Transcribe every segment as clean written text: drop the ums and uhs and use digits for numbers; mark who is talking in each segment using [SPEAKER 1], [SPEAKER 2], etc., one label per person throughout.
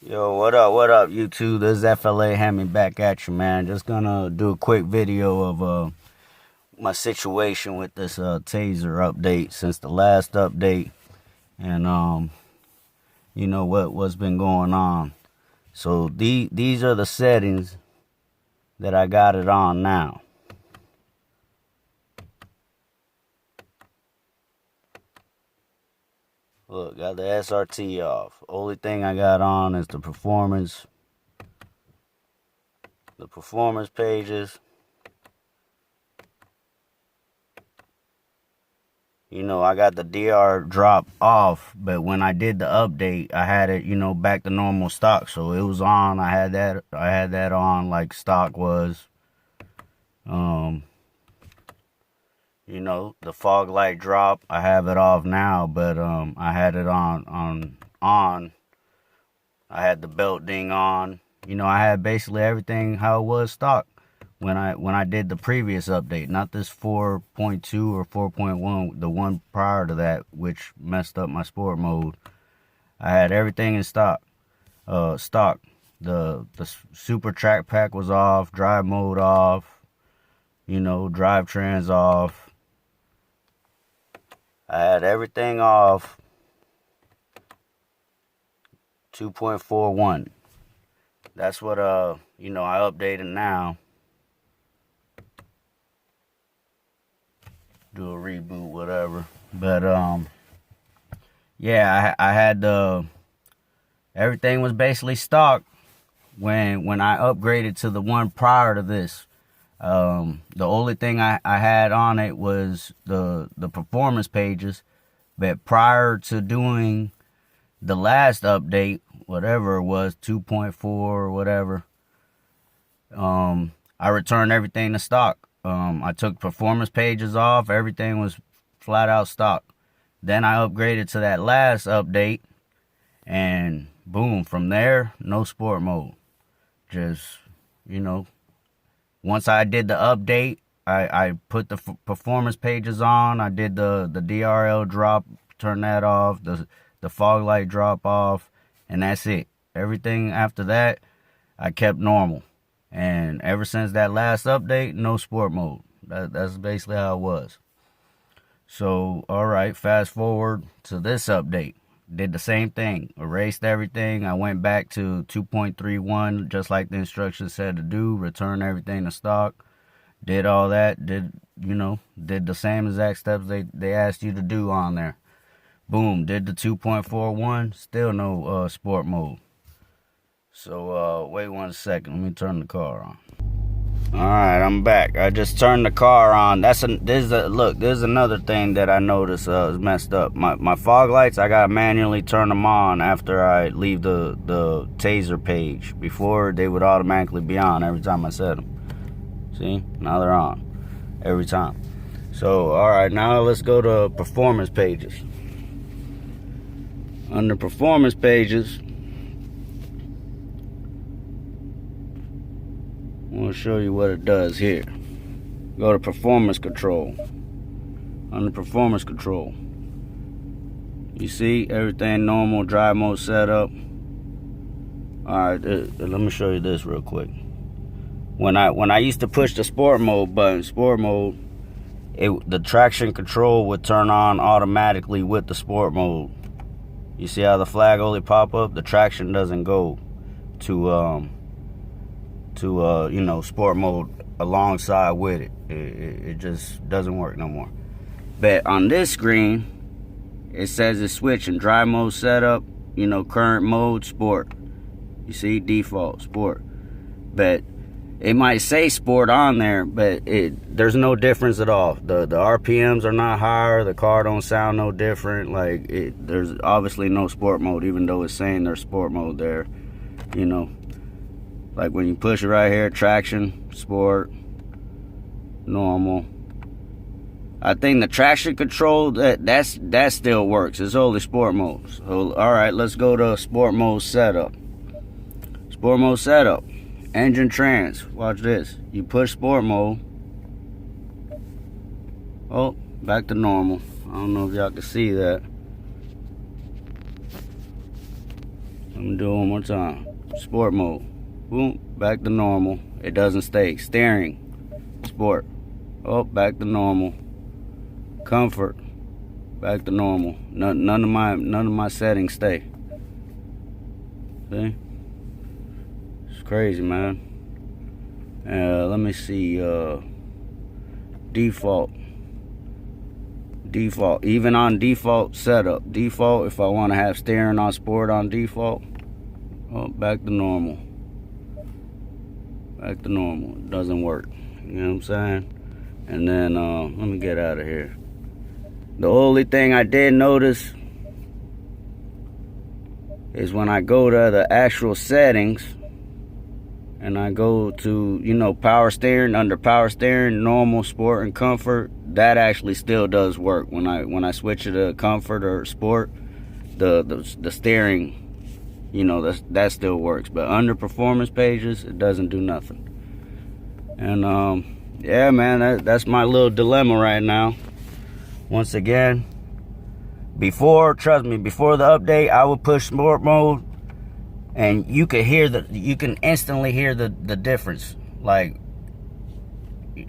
[SPEAKER 1] Yo, what up, YouTube? This is FLA Hammy back at you, man. Just gonna do a quick video of my situation with this Tazer update since the last update, and you know what's been going on. So these are the settings that I got it on now. Look, got the SRT off. Only thing I got on is the performance pages. You know, I got the DR drop off, but when I did the update, I had it, you know, back to normal stock. So it was on. I had that on like stock was. You know, the fog light drop, I have it off now, but I had it on. I had the belt ding on. You know, I had basically everything how it was stock when I did the previous update, not this 4.2 or 4.1, the one prior to that, which messed up my sport mode. I had everything in stock. The super track pack was off, drive mode off, you know, drive trans off. I had everything off 2.41. That's what you know, I updated now. Do a reboot, whatever. But yeah, I had the everything was basically stock when I upgraded to the one prior to this. The only thing I had on it was the performance pages, but prior to doing the last update, whatever it was, 2.4 or whatever, I returned everything to stock. I took performance pages off. Everything was flat out stock. Then I upgraded to that last update, and boom, from there, no sport mode. Just, you know, once I did the update, I put the performance pages on. I did the DRL drop, turn that off, the fog light drop off, and that's it. Everything after that, I kept normal. And ever since that last update, no sport mode. That's basically how it was. So, all right, fast forward to this update. Did the same thing. Erased everything. I went back to 2.31, just like the instructions said to do. Return everything to stock. Did all that. Did the same exact steps they asked you to do on there. Boom. Did the 2.41. Still no sport mode. So, wait 1 second. Let me turn the car on. Alright, I'm back. I just turned the car on. There's another thing that I noticed is messed up. My fog lights, I gotta manually turn them on after I leave the Tazer page. Before, they would automatically be on every time I set them. See? Now they're on. Every time. So, alright, now let's go to performance pages. Under performance pages, I want to show you what it does here. Go to performance control. Under performance control, you see everything normal, drive mode setup. Alright, let me show you this real quick. When I used to push the sport mode button, the traction control would turn on automatically with the sport mode. You see how the flag only pop up? The traction doesn't go to you know, sport mode alongside with it. It just doesn't work no more. But on this screen, it says it's switching. Drive mode setup, you know, current mode, sport. You see, default, sport. But it might say sport on there, but there's no difference at all. The RPMs are not higher. The car don't sound no different. Like, there's obviously no sport mode, even though it's saying there's sport mode there, you know. Like when you push it right here, traction, sport, normal. I think the traction control, that still works. It's only sport mode. So, all right, let's go to sport mode setup. Sport mode setup. Engine trans. Watch this. You push sport mode. Oh, back to normal. I don't know if y'all can see that. I'm gonna do it one more time. Sport mode. Boom, back to normal. It doesn't stay. Steering. Sport. Oh, back to normal. Comfort. Back to normal. None of my settings stay. See? It's crazy, man. Let me see. Default. Even on default setup. Default, if I want to have steering on sport on default. Oh, back to normal. Back to normal. It doesn't work. You know what I'm saying? And then let me get out of here. The only thing I did notice is when I go to the actual settings and I go to, you know, power steering, under power steering, normal, sport, and comfort, that actually still does work. When I switch it to comfort or sport, the steering, you know, that still works. But under performance pages, it doesn't do nothing. And yeah, man, that's my little dilemma right now. Once again, trust me, before the update, I would push sport mode, and you can instantly hear the difference. Like,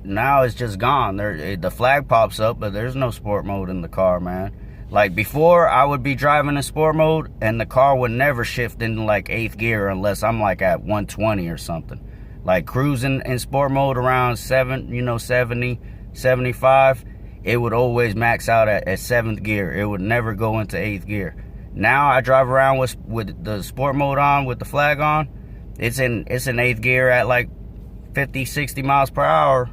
[SPEAKER 1] now it's just gone. The flag pops up, but there's no sport mode in the car, man. Like, before, I would be driving in sport mode, and the car would never shift into like 8th gear unless I'm like at 120 or something. Like, cruising in sport mode around 70, 75, it would always max out at 7th gear. It would never go into 8th gear. Now I drive around with the sport mode on, with the flag on. It's in 8th gear at like 50, 60 miles per hour.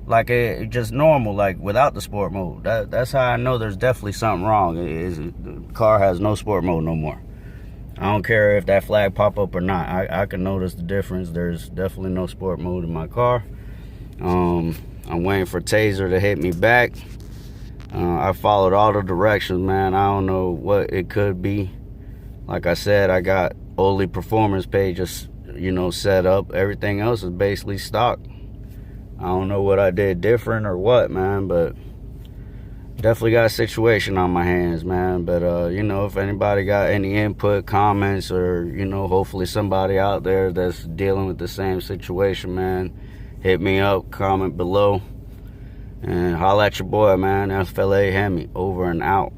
[SPEAKER 1] Like, it just normal, like without the sport mode. That's how I know there's definitely something wrong. The car has no sport mode no more. I don't care if that flag pop up or not. I can notice the difference. There's definitely no sport mode in my car. I'm waiting for Tazer to hit me back. I followed all the directions, man. I don't know what it could be. Like I said, I got only performance pages, you know, set up. Everything else is basically stock. I don't know what I did different or what, man, but definitely got a situation on my hands, man. But, you know, if anybody got any input, comments, or, you know, hopefully somebody out there that's dealing with the same situation, man, hit me up, comment below, and holla at your boy, man. FLA Hemi, over and out.